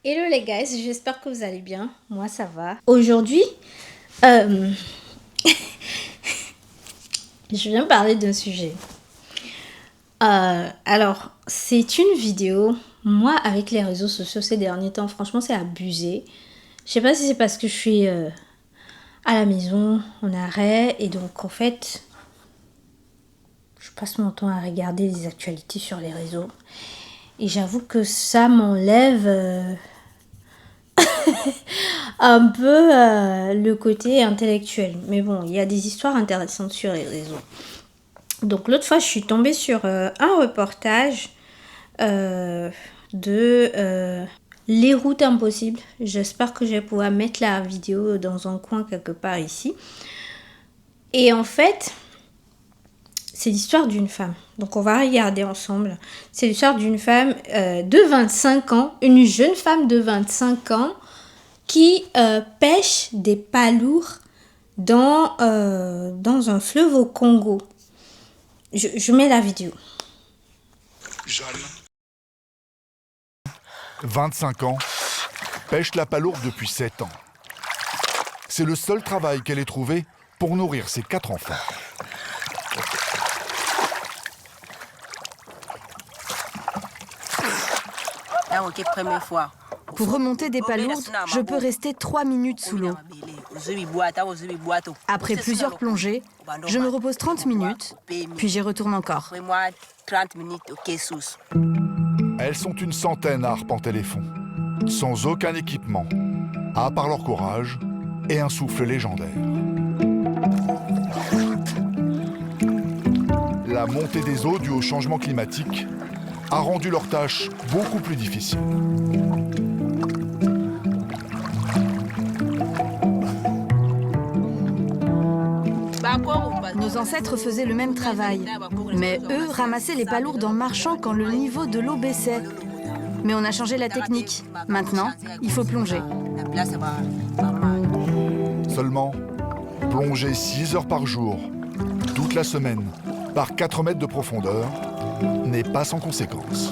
Hello les gars, j'espère que vous allez bien. Moi ça va. Aujourd'hui, je viens parler d'un sujet. Alors, c'est une vidéo. Moi, avec les réseaux sociaux ces derniers temps, franchement, c'est abusé. Je sais pas si c'est parce que je suis à la maison, en arrêt, et donc en fait, je passe mon temps à regarder les actualités sur les réseaux. Et j'avoue que ça m'enlève un peu le côté intellectuel. Mais bon, il y a des histoires intéressantes sur les réseaux. Donc l'autre fois, je suis tombée sur un reportage de Les routes impossibles. J'espère que je vais pouvoir mettre la vidéo dans un coin quelque part ici. Et en fait, c'est l'histoire d'une femme. Donc on va regarder ensemble. C'est l'histoire d'une femme de 25 ans, une jeune femme de 25 ans qui pêche des palourdes dans un fleuve au Congo. Je mets la vidéo. Jeanne, 25 ans, pêche la palourde depuis 7 ans. C'est le seul travail qu'elle ait trouvé pour nourrir ses 4 enfants. Pour remonter des palourdes, je peux rester 3 minutes sous l'eau. Après plusieurs plongées, je me repose 30 minutes, puis j'y retourne encore. Elles sont une centaine à arpenter les fonds, sans aucun équipement, à part leur courage et un souffle légendaire. La montée des eaux due au changement climatique a rendu leur tâche beaucoup plus difficile. Nos ancêtres faisaient le même travail, mais eux ramassaient les palourdes en marchant quand le niveau de l'eau baissait. Mais on a changé la technique. Maintenant, il faut plonger. Seulement, plonger 6 heures par jour, toute la semaine, par 4 mètres de profondeur, n'est pas sans conséquences.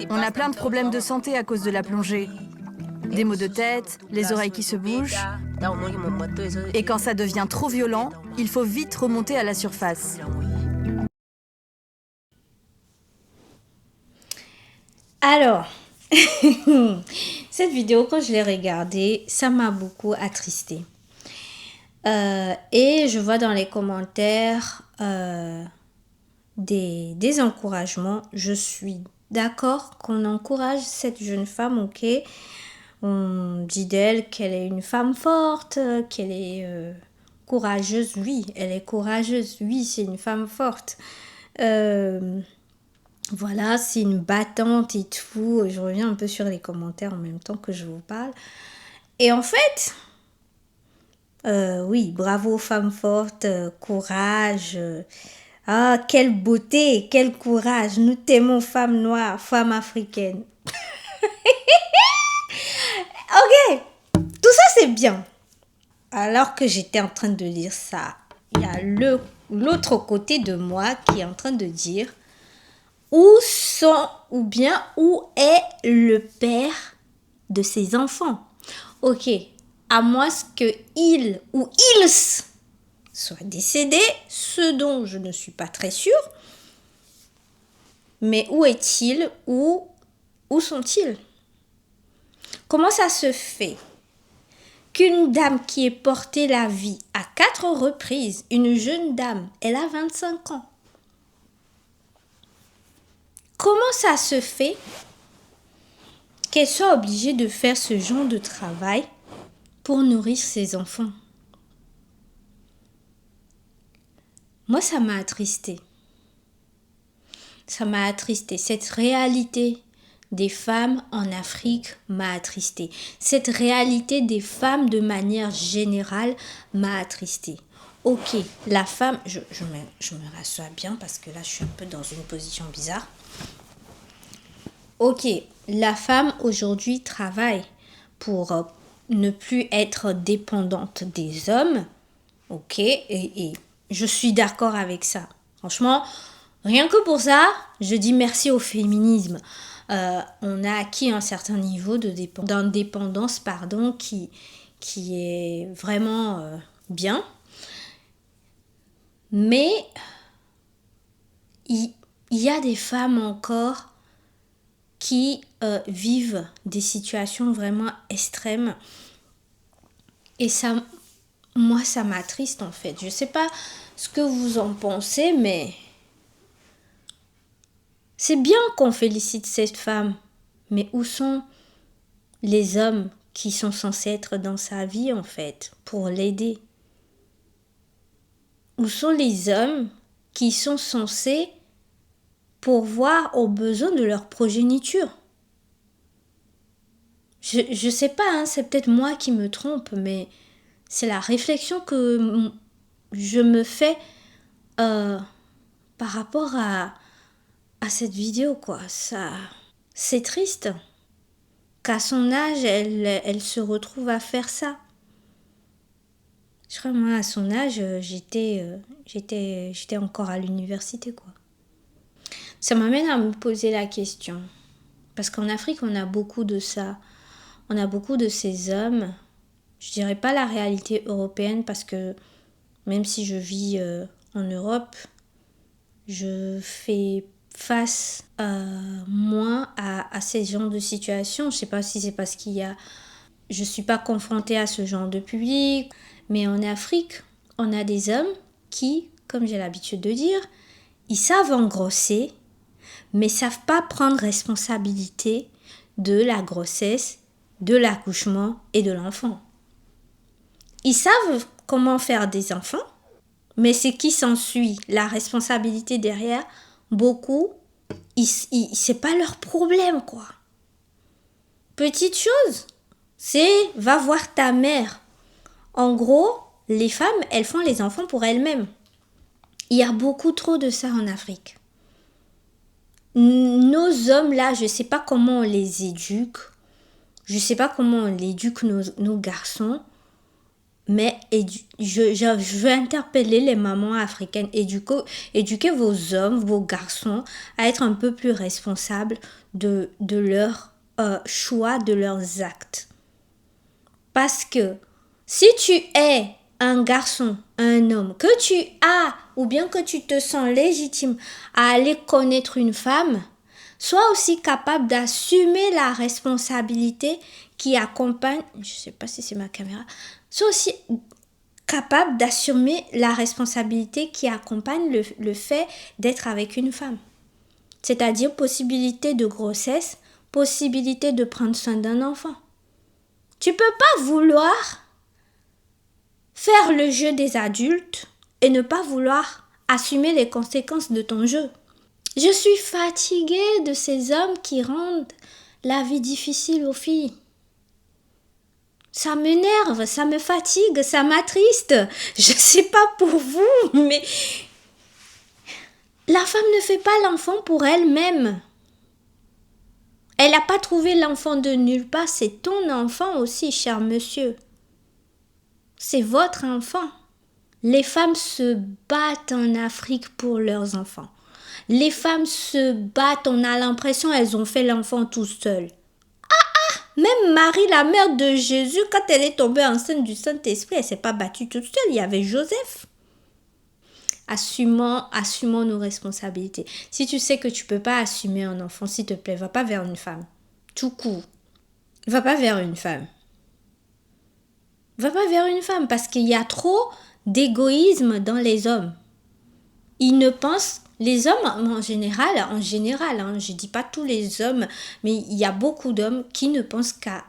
On a plein de problèmes de santé à cause de la plongée. Des maux de tête, les oreilles qui se bougent. Et quand ça devient trop violent, il faut vite remonter à la surface. Alors, cette vidéo, quand je l'ai regardée, ça m'a beaucoup attristée. Et je vois dans les commentaires des encouragements. Je suis d'accord qu'on encourage cette jeune femme, ok. On dit d'elle qu'elle est une femme forte, qu'elle est courageuse. Oui, elle est courageuse. Oui, c'est une femme forte. Voilà, c'est une battante et tout. Je reviens un peu sur les commentaires en même temps que je vous parle. Et en fait, oui, bravo femme forte, courage. Ah, quelle beauté, quel courage. Nous t'aimons, femmes noires, femmes africaines. Ok, tout ça c'est bien. Alors que j'étais en train de lire ça, il y a l'autre côté de moi qui est en train de dire où est le père de ces enfants. Ok, à moins que il ou ils soient décédés, ce dont je ne suis pas très sûre. Mais où est-il? Où sont-ils? Comment ça se fait qu'une dame qui ait porté la vie à 4 reprises, une jeune dame, elle a 25 ans. Comment ça se fait qu'elle soit obligée de faire ce genre de travail pour nourrir ses enfants? Moi, ça m'a attristée. Ça m'a attristée. Cette réalité des femmes en Afrique m'a attristée. Cette réalité des femmes de manière générale m'a attristée. Ok, la femme, je me rassois bien parce que là je suis un peu dans une position bizarre. Ok, la femme aujourd'hui travaille pour ne plus être dépendante des hommes. Ok, et je suis d'accord avec ça. Franchement, rien que pour ça, je dis merci au féminisme. On a acquis un certain niveau d'indépendance, qui est vraiment bien. Mais il y a des femmes encore qui vivent des situations vraiment extrêmes. Et ça, moi, ça m'attriste en fait. Je sais pas ce que vous en pensez, mais c'est bien qu'on félicite cette femme. Mais où sont les hommes qui sont censés être dans sa vie en fait, pour l'aider? Où sont les hommes qui sont censés pourvoir aux besoins de leur progéniture? Je sais pas, hein, c'est peut-être moi qui me trompe, mais c'est la réflexion que je me fais par rapport à cette vidéo, quoi. Ça, c'est triste qu'à son âge, elle se retrouve à faire ça. Je crois, moi, à son âge, j'étais encore à l'université, quoi. Ça m'amène à me poser la question. Parce qu'en Afrique, on a beaucoup de ça. On a beaucoup de ces hommes. Je dirais pas la réalité européenne parce que même si je vis en Europe, je fais face moins à ces genres de situations. Je sais pas si c'est parce je suis pas confrontée à ce genre de public. Mais en Afrique, on a des hommes qui, comme j'ai l'habitude de dire, ils savent engrosser, mais savent pas prendre responsabilité de la grossesse, de l'accouchement et de l'enfant. Ils savent comment faire des enfants, mais ce qui s'ensuit, la responsabilité derrière, beaucoup, c'est pas leur problème, quoi. Petite chose, c'est va voir ta mère. En gros, les femmes, elles font les enfants pour elles-mêmes. Il y a beaucoup trop de ça en Afrique. Nos hommes là, je sais pas comment on les éduque. Je sais pas comment on éduque nos garçons. Mais je veux interpeller les mamans africaines. Éduquez vos hommes, vos garçons à être un peu plus responsables de leurs choix, de leurs actes. Parce que si tu es un garçon, un homme, que tu as ou bien que tu te sens légitime à aller connaître une femme, sois aussi capable d'assumer la responsabilité qui accompagne, je sais pas si c'est ma caméra, sois aussi capable d'assumer la responsabilité qui accompagne le fait d'être avec une femme. C'est-à-dire possibilité de grossesse, possibilité de prendre soin d'un enfant. Tu peux pas vouloir faire le jeu des adultes et ne pas vouloir assumer les conséquences de ton jeu. Je suis fatiguée de ces hommes qui rendent la vie difficile aux filles. Ça m'énerve, ça me fatigue, ça m'attriste. Je sais pas pour vous, mais la femme ne fait pas l'enfant pour elle-même. Elle n'a pas trouvé l'enfant de nulle part, c'est ton enfant aussi, cher monsieur. C'est votre enfant. Les femmes se battent en Afrique pour leurs enfants. Les femmes se battent, on a l'impression qu'elles ont fait l'enfant tout seul. Même Marie, la mère de Jésus, quand elle est tombée enceinte du Saint-Esprit, elle ne s'est pas battue toute seule, il y avait Joseph. Assumons nos responsabilités. Si tu sais que tu ne peux pas assumer un enfant, s'il te plaît, va pas vers une femme. Tout court. Va pas vers une femme. Va pas vers une femme parce qu'il y a trop d'égoïsme dans les hommes. Ils ne pensent, les hommes en général, je dis pas tous les hommes, mais il y a beaucoup d'hommes qui ne pensent qu'à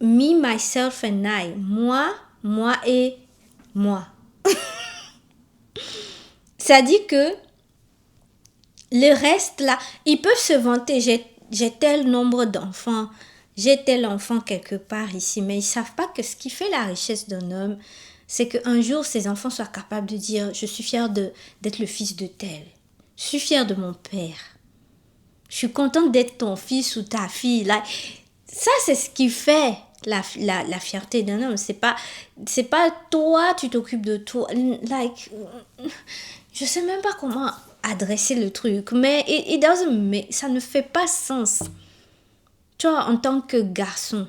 me, myself and I. Moi et moi. Ça dit que le reste là, ils peuvent se vanter, j'ai tel nombre d'enfants, j'ai tel enfant quelque part ici, mais ils savent pas que ce qui fait la richesse d'un homme, c'est qu'un jour, ses enfants soient capables de dire « Je suis fière d'être le fils de tel. Je suis fière de mon père. Je suis contente d'être ton fils ou ta fille. » Là, ça, c'est ce qui fait la fierté d'un homme. C'est pas toi, tu t'occupes de toi. Like, je sais même pas comment adresser le truc, mais mais ça ne fait pas sens. Tu vois, en tant que garçon,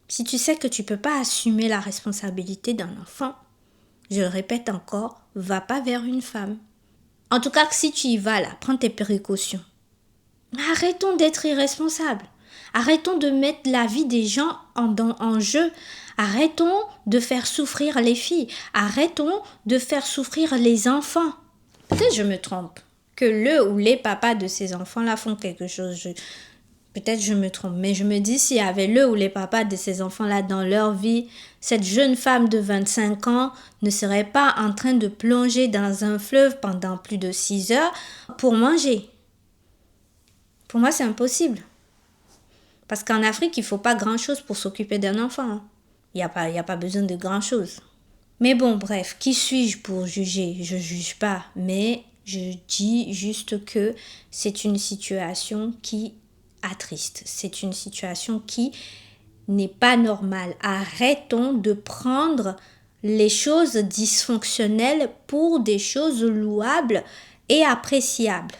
si tu sais que tu peux pas assumer la responsabilité d'un enfant, je le répète encore, va pas vers une femme. En tout cas, si tu y vas là, prends tes précautions. Arrêtons d'être irresponsables. Arrêtons de mettre la vie des gens en jeu. Arrêtons de faire souffrir les filles. Arrêtons de faire souffrir les enfants. Peut-être je me trompe. Que le ou les papas de ces enfants-là font quelque chose. Peut-être je me trompe. Mais je me dis, s'il y avait le ou les papas de ces enfants-là dans leur vie, cette jeune femme de 25 ans ne serait pas en train de plonger dans un fleuve pendant plus de 6 heures pour manger. Pour moi, c'est impossible. Parce qu'en Afrique, il ne faut pas grand-chose pour s'occuper d'un enfant. Il n'y a pas besoin de grand-chose. Mais bon, bref, qui suis-je pour juger? Je ne juge pas, mais je dis juste que c'est une situation qui attriste. C'est une situation qui n'est pas normale. Arrêtons de prendre les choses dysfonctionnelles pour des choses louables et appréciables.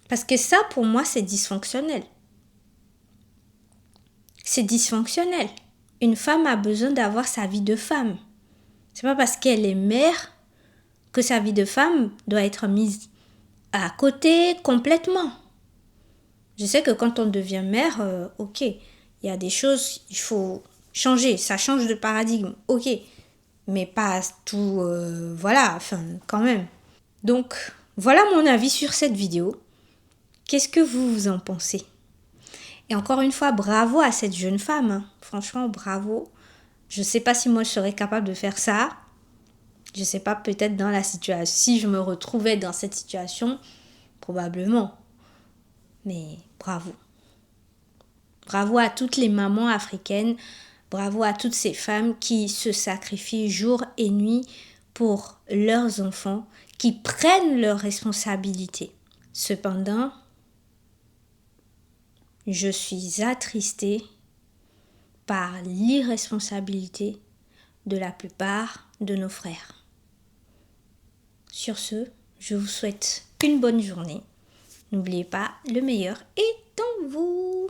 Parce que ça, pour moi, c'est dysfonctionnel. C'est dysfonctionnel. Une femme a besoin d'avoir sa vie de femme. C'est pas parce qu'elle est mère que sa vie de femme doit être mise à côté complètement. Je sais que quand on devient mère, ok, il y a des choses, il faut changer, ça change de paradigme, ok, mais pas tout, voilà, enfin, quand même. Donc, voilà mon avis sur cette vidéo. Qu'est-ce que vous en pensez? Et encore une fois, bravo à cette jeune femme. Hein. Franchement, bravo. Je ne sais pas si moi je serais capable de faire ça. Je ne sais pas, peut-être dans la situation. Si je me retrouvais dans cette situation, probablement. Mais bravo. Bravo à toutes les mamans africaines. Bravo à toutes ces femmes qui se sacrifient jour et nuit pour leurs enfants, qui prennent leurs responsabilités. Cependant, je suis attristée par l'irresponsabilité de la plupart de nos frères. Sur ce, je vous souhaite une bonne journée. N'oubliez pas, le meilleur est en vous.